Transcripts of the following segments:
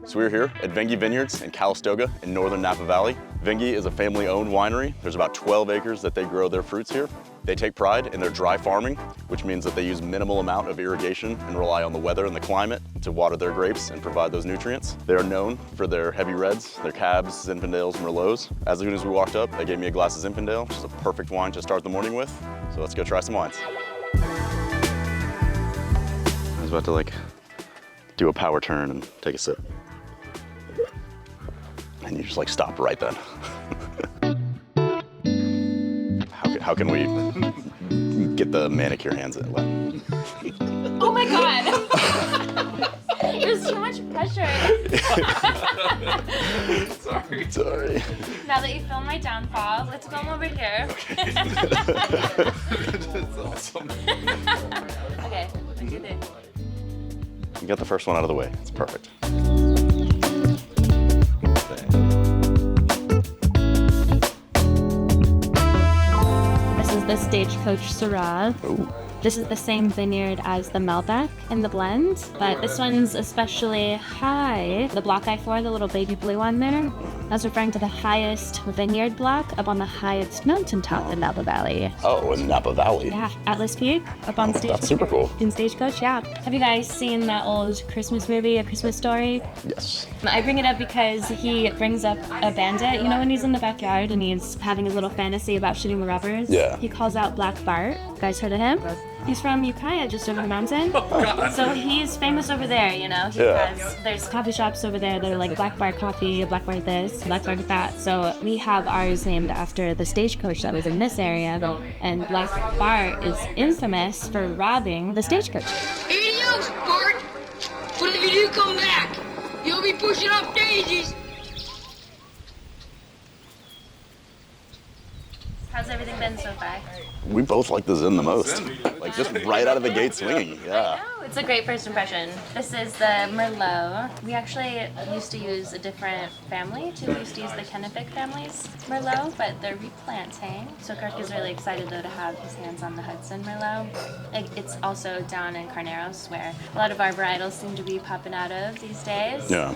So we're here at Venge Vineyards in Calistoga in northern Napa Valley. Venge is a family-owned winery. There's about 12 acres that they grow their fruits here. They take pride in their dry farming, which means that they use minimal amount of irrigation and rely on the weather and the climate to water their grapes and provide those nutrients. They are known for their heavy reds, their Cabs, Zinfandels, and Merlots. As soon as we walked up, they gave me a glass of Zinfandel, which is a perfect wine to start the morning with. So let's go try some wines. I was about to do a power turn and take a sip. And you just stop right then. How can we get the manicure hands in? Oh my God. There's too much pressure. Sorry. Now that you filmed my downfall, let's film over here. Okay. That's awesome. Okay, let's do this. You got the first one out of the way. It's perfect. The Stagecoach Syrah. Ooh. This is the same vineyard as the Malbec in the blend, but this one's especially high. The block I4, the little baby blue one there, that's referring to the highest vineyard block up on the highest mountaintop in Napa Valley. Oh, in Napa Valley. Yeah, Atlas Peak up on Stagecoach. That's super cool. In Stagecoach, yeah. Have you guys seen that old Christmas movie, A Christmas Story? Yes. I bring it up because he brings up a bandit. You know when he's in the backyard and he's having his little fantasy about shooting the rubbers? Yeah. He calls out Black Bart. You guys heard of him? He's from Ukiah, just over the mountain. So he's famous over there, you know. There's coffee shops over there that are like Black Bar Coffee, Black Bar this, Black Bar that. So we have ours named after the stagecoach that was in this area. And Black Bar is infamous for robbing the stagecoach. Adios, Bart! But if you do come back, you'll be pushing up daisies. How's everything been so far? We both like the Zin the most. Just right out of the gate swinging. Yeah. I know, it's a great first impression. This is the Merlot. We actually used to use a different family. We used to use the Kennebec family's Merlot, but they're replanting. So Kirk is really excited though to have his hands on the Hudson Merlot. It's also down in Carneros where a lot of our varietals seem to be popping out of these days. Yeah.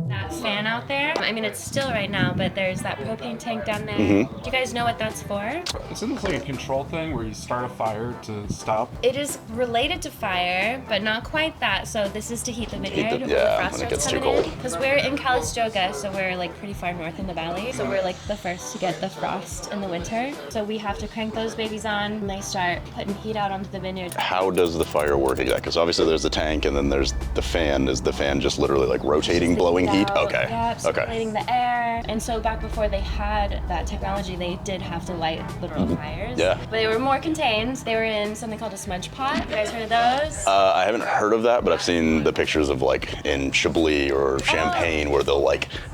That fan out there, I mean it's still right now, but there's that propane tank down there. Mm-hmm. Do you guys know what that's for? Isn't this like a control thing where you start a fire to stop? It is related to fire, but not quite that. So this is to heat the vineyard when the frost when it starts gets too coming in. cold. Because we're in Calistoga, so we're pretty far north in the valley. So we're the first to get the frost in the winter. So we have to crank those babies on and they start putting heat out onto the vineyard. How does the fire work exactly? Because obviously there's the tank and then there's the fan. Is the fan just literally rotating, blowing heat? Okay. Yeah, circulating the air. And so back before they had that technology, they did have to light literal fires. Yeah. But they were more contained. They were in something called a smudge pot. You guys heard of those? I haven't heard of that, but I've seen the pictures of in Chablis or Champagne where they'll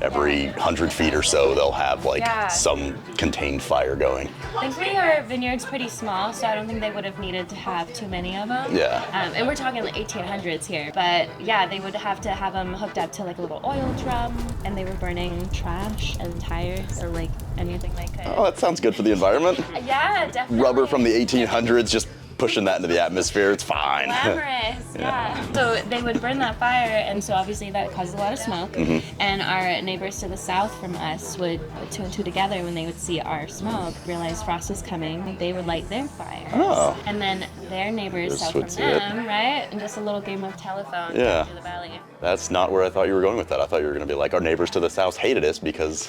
every 100 feet or so they'll have some contained fire going. Thankfully our vineyard's pretty small, so I don't think they would have needed to have too many of them. Yeah. And we're talking 1800s here, but yeah, they would have to have them hooked up to a little oil drum, and they were burning trash and tires or anything they could. Oh, that sounds good for the environment. Yeah, definitely. Rubber from the 1800s, just pushing that into the atmosphere, it's fine. Glamorous, yeah. So they would burn that fire, and so obviously that caused a lot of smoke. Mm-hmm. And our neighbors to the south from us would put two and two together when they would see our smoke, realize frost was coming, they would light their fires. Oh. And then their neighbors south from them, right? And just a little game of telephone through the valley. That's not where I thought you were going with that. I thought you were going to be our neighbors to the south hated us because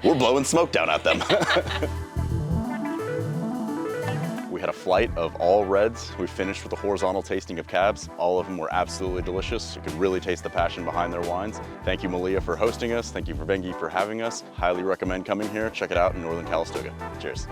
we're blowing smoke down at them. We had a flight of all reds. We finished with a horizontal tasting of Cabs. All of them were absolutely delicious. You could really taste the passion behind their wines. Thank you, Maleah, for hosting us. Thank you for Venge for having us. Highly recommend coming here. Check it out in northern Calistoga. Cheers.